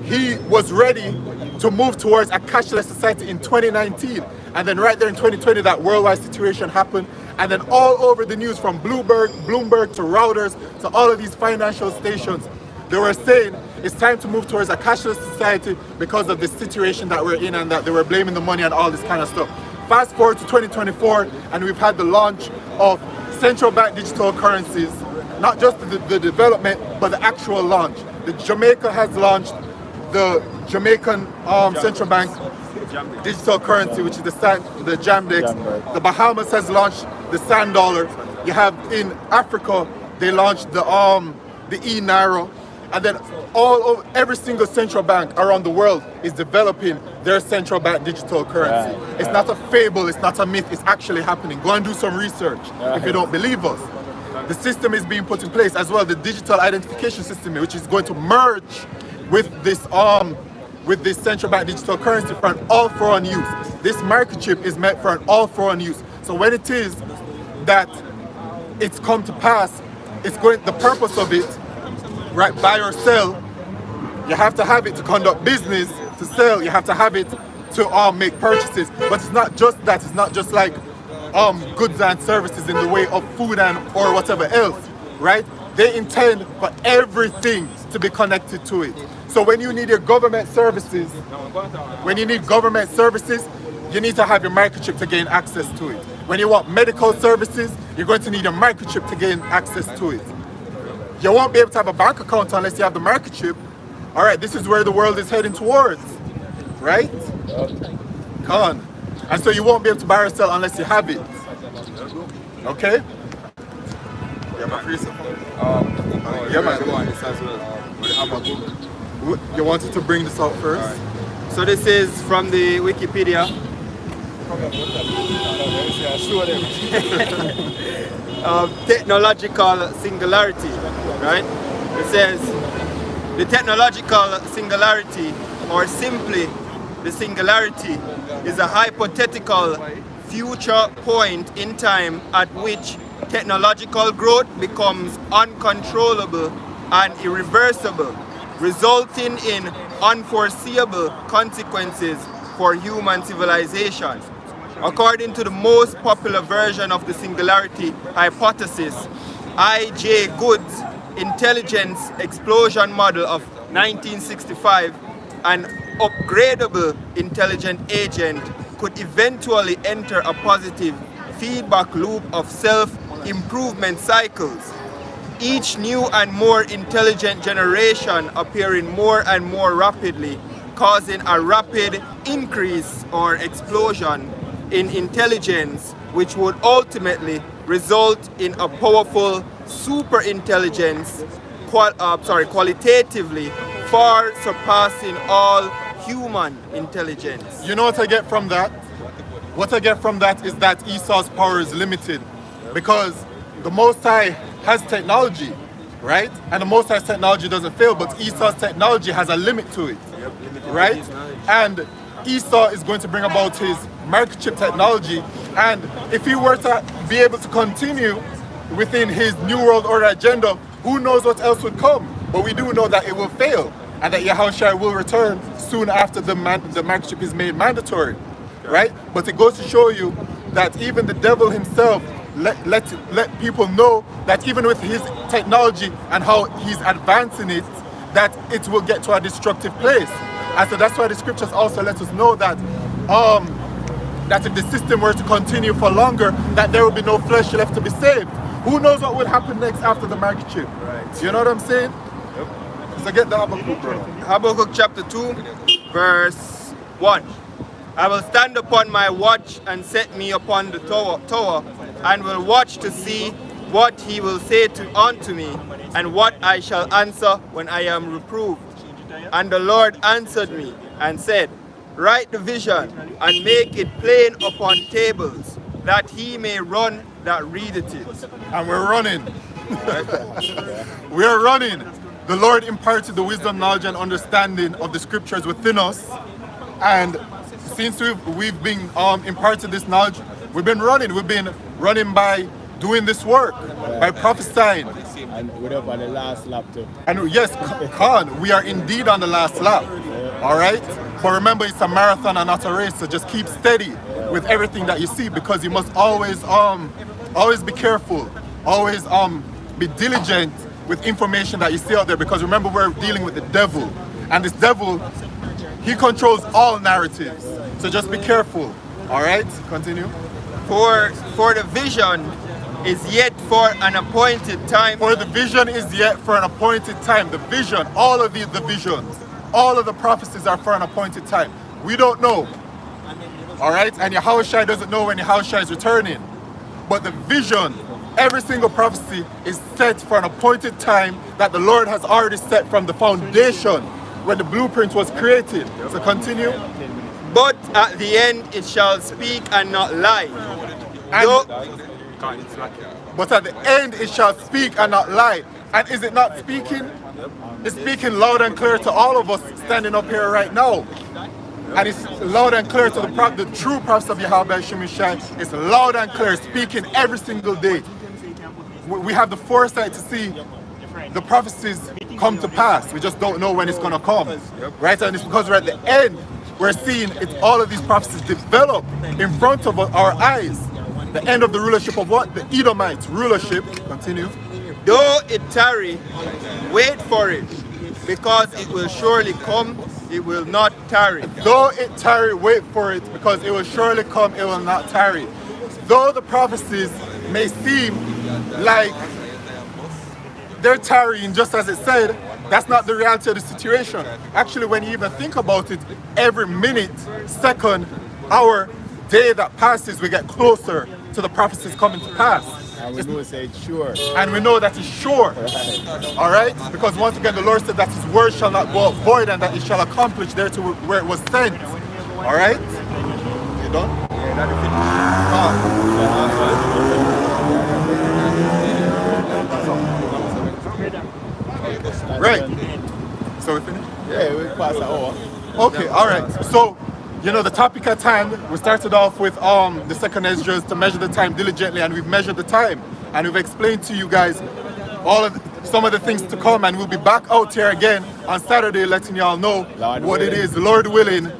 he was ready to move towards a cashless society in 2019. And then right there in 2020, that worldwide situation happened. And then all over the news, from Bloomberg to Reuters to all of these financial stations, they were saying it's time to move towards a cashless society because of the situation that we're in, and that they were blaming the money and all this kind of stuff. Fast forward to 2024, and we've had the launch of central bank digital currencies, not just the development, but the actual launch. Jamaica has launched the Jamaican central bank digital currency, which is the JAMDEX. The Bahamas has launched the Sand Dollar. You have in Africa, they launched the e-Naira. And then every single central bank around the world is developing their central bank digital currency. It's not a fable, it's not a myth, it's actually happening. Go and do some research if you don't believe us. The system is being put in place as well, the digital identification system, which is going to merge with this central bank digital currency for an all-for-one use. This microchip is meant for an all-for-one use. So when it is that it's come to pass, the purpose of it, right, buy or sell, you have to have it to conduct business. To sell, you have to have it to make purchases. But it's not just that. It's not just like goods and services in the way of food or whatever else, right? They intend for everything to be connected to it. So when you need your government services, you need to have your microchip to gain access to it. When you want medical services, you're going to need a microchip to gain access to it. You won't be able to have a bank account unless you have the microchip. All right, this is where the world is heading towards, right? Con. And so you won't be able to buy or sell unless you have it. Okay? Yeah, man. Yeah, man. You wanted to bring this out first? So this is from the Wikipedia. Technological singularity, right? It says the technological singularity, or simply the singularity, is a hypothetical future point in time at which technological growth becomes uncontrollable and irreversible, resulting in unforeseeable consequences for human civilization. According to the most popular version of the singularity hypothesis, I.J. Good's intelligence explosion model of 1965, an upgradable intelligent agent could eventually enter a positive feedback loop of self-improvement cycles, each new and more intelligent generation appearing more and more rapidly, causing a rapid increase or explosion in intelligence, which would ultimately result in a powerful superintelligence, qualitatively far surpassing all human intelligence. You know what I get from that? What I get from that is that Esau's power is limited, because the Most High has technology, right? And the Most High's technology doesn't fail, but Esau's technology has a limit to it, right? And Esau is going to bring about his microchip technology, and if he were to be able to continue within his New World Order agenda, who knows what else would come? But we do know that it will fail, and that Yahushua will return soon after the microchip is made mandatory, right? But it goes to show you that even the devil himself let people know that even with his technology and how he's advancing it, that it will get to a destructive place. And so that's why the scriptures also let us know that that if the system were to continue for longer, that there will be no flesh left to be saved. Who knows what will happen next after the microchip? Right. You know what I'm saying? Yep. So get the Habakkuk, bro. Habakkuk chapter 2, verse 1. I will stand upon my watch and set me upon the tower, and will watch to see what he will say unto me, and what I shall answer when I am reproved. And the Lord answered me and said, write the vision and make it plain upon tables, that he may run that readeth it. And we're running. We are running. The Lord imparted the wisdom, knowledge, and understanding of the scriptures within us. And since we've been imparted this knowledge, we've been running. We've been running by doing this work, by prophesying. And we're up on the last lap too. And yes, Khan, we are indeed on the last lap. All right? But remember, it's a marathon and not a race, so just keep steady with everything that you see, because you must always be careful, always be diligent with information that you see out there, because remember, we're dealing with the devil, and this devil, he controls all narratives. So just be careful. All right? Continue. For the vision is yet for an appointed time. For the vision is yet for an appointed time. The vision, all of the visions, all of the prophecies are for an appointed time. We don't know. All right? And Yahushua doesn't know when Yahushua is returning. But the vision, every single prophecy is set for an appointed time that the Lord has already set from the foundation when the blueprint was created. So continue. But at the end it shall speak and not lie. But at the end it shall speak and not lie. And is it not speaking? It's speaking loud and clear to all of us standing up here right now. And it's loud and clear to the true prophets of Yahweh Shemishai. It's loud and clear, speaking every single day. We have the foresight to see the prophecies come to pass. We just don't know when it's going to come. Right? And it's because we're at the end, we're seeing all of these prophecies develop in front of our eyes. The end of the rulership of what? The Edomites rulership. Continue. Though it tarry, wait for it, because it will surely come, it will not tarry. Though it tarry, wait for it, because it will surely come, it will not tarry. Though the prophecies may seem like they're tarrying, just as it said, that's not the reality of the situation. Actually, when you even think about it, every minute, second, hour, day that passes, we get closer to the prophecies coming to pass. And we know it's sure. And we know that it's sure. All right? Because once again, the Lord said that his word shall not go void and that it shall accomplish there to where it was sent. All right? You done? Right. So we finished? Yeah, we pass an hour. Okay, all right. So, you know, the topic at hand, we started off with the second Esdras to measure the time diligently, and we've measured the time. And we've explained to you guys some of the things to come, and we'll be back out here again on Saturday letting y'all know Lord what willing. it is, Lord willing,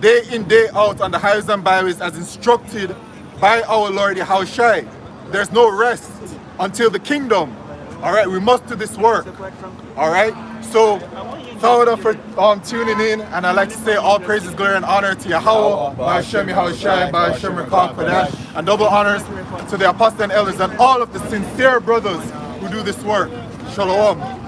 day in, day out on the highways and byways as instructed by our Lord Yahushua. There's no rest until the kingdom. All right, we must do this work. All right, so thank you for tuning in, and I'd like to say all praises, glory, and honor to Yahweh, Ba'ashem Yahushua, Ba'ashem Rekah Kodesh, and double honors to the apostles and elders and all of the sincere brothers who do this work. Shalom.